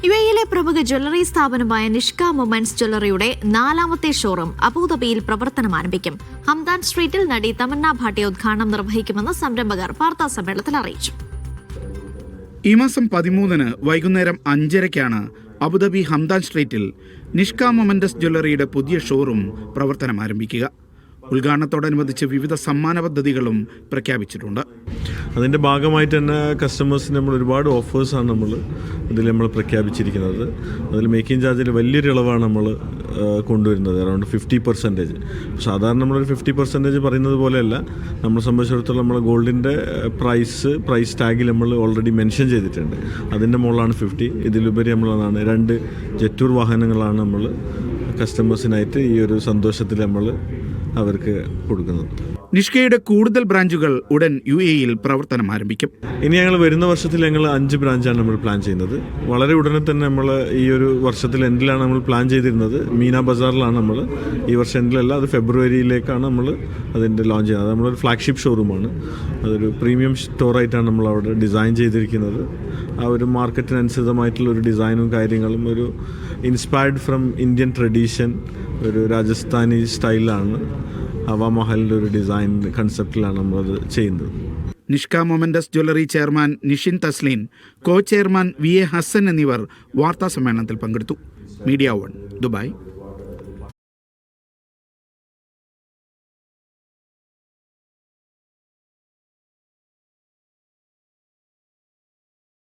യുഎഇയിലെ പ്രമുഖ ജ്വല്ലറി സ്ഥാപനമായ Nishka moments ജ്വല്ലറിയുടെ 4ാമത്തെ showroom അബുദാബിയിൽ പ്രവർത്തനം ആരംഭിക്കും. ഹംദാൻ സ്ട്രീറ്റിൽ നടി തമന്ന ഭാട്ടിയ ഉദ്ഘാടനം നിർവഹിക്കുമെന്ന് സംരംഭകർ വാർത്താസമ്മേളനത്തിൽ അറിയിച്ചു. ഈ മാസം 13-ന് വൈകുന്നേരം 5:30-ക്കാണ് അബുദാബി ഹംദാൻ സ്ട്രീറ്റിൽ നിഷ്ക മൊമെന്റ്സ് ജ്വല്ലറിയുടെ പുതിയ ഷോറൂം പ്രവർത്തനം ആരംഭിക്കുക. ഉദ്ഘാടനത്തോടനുബന്ധിച്ച് വിവിധ സമ്മാന പദ്ധതികളും പ്രഖ്യാപിച്ചിട്ടുണ്ട്. അതിൻ്റെ ഭാഗമായിട്ട് തന്നെ കസ്റ്റമേഴ്സിന് നമ്മൾ ഒരുപാട് ഓഫേഴ്സാണ് നമ്മൾ പ്രഖ്യാപിച്ചിരിക്കുന്നത്. അതിൽ മേക്കിംഗ് ചാർജിൽ വലിയൊരു ഇളവാണ് നമ്മൾ കൊണ്ടുവരുന്നത്, അറൗണ്ട് 50%. സാധാരണ നമ്മളൊരു 50% പറയുന്നത് പോലെയല്ല. നമ്മളെ സംബന്ധിച്ചിടത്തോളം നമ്മൾ ഗോൾഡിൻ്റെ പ്രൈസ് ടാഗിൽ നമ്മൾ ഓൾറെഡി മെൻഷൻ ചെയ്തിട്ടുണ്ട്. അതിൻ്റെ മുകളിലാണ് 50. ഇതിലുപരി നമ്മളാണ് 2 ജെറ്റൂർ വാഹനങ്ങളാണ് നമ്മൾ കസ്റ്റമേഴ്സിനായിട്ട് ഈ ഒരു സന്തോഷത്തിൽ നമ്മൾ അവർക്ക് കൊടുക്കുന്നത്. നിഷ്കയുടെ കൂടുതൽ ബ്രാഞ്ചുകൾ ഉടൻ യുഎഇയിൽ പ്രവർത്തനം ആരംഭിക്കും. ഇനി ഞങ്ങൾ വരുന്ന വർഷത്തിൽ ഞങ്ങൾ 5 ബ്രാഞ്ചാണ് നമ്മൾ പ്ലാൻ ചെയ്യുന്നത്. വളരെ ഉടനെ തന്നെ നമ്മൾ ഈ ഒരു വർഷത്തിൽ എൻഡിലാണ് നമ്മൾ പ്ലാൻ ചെയ്തിരുന്നത്. മീന ബസാറിലാണ് നമ്മൾ ഈ വർഷം എൻഡിലല്ല, അത് ഫെബ്രുവരിയിലേക്കാണ് നമ്മൾ അതിൻ്റെ ലോഞ്ച് ചെയ്യുന്നത്. അത് നമ്മളൊരു ഫ്ലാഗ്ഷിപ്പ് ഷോറൂമാണ്. അതൊരു പ്രീമിയം സ്റ്റോറായിട്ടാണ് നമ്മൾ അവിടെ ഡിസൈൻ ചെയ്തിരിക്കുന്നത്. ആ ഒരു മാർക്കറ്റിനനുസൃതമായിട്ടുള്ള ഒരു ഡിസൈനും കാര്യങ്ങളും ഒരു ഇൻസ്പയർഡ് ഫ്രം ഇന്ത്യൻ ട്രഡീഷൻ, ഒരു രാജസ്ഥാനി സ്റ്റൈലാണ്. ഹവാ മഹലിൻ്റെ ഒരു ഡിസൈൻ കൺസെപ്റ്റിലാണ് നമ്മളത് ചെയ്യുന്നത്. Nishka moments jewellery chairman Nishin Thasleen, co chairman VA Hasan എന്നിവർ വാർത്താസമ്മേളനത്തിൽ പങ്കെടുത്തു. Media 1, Dubai.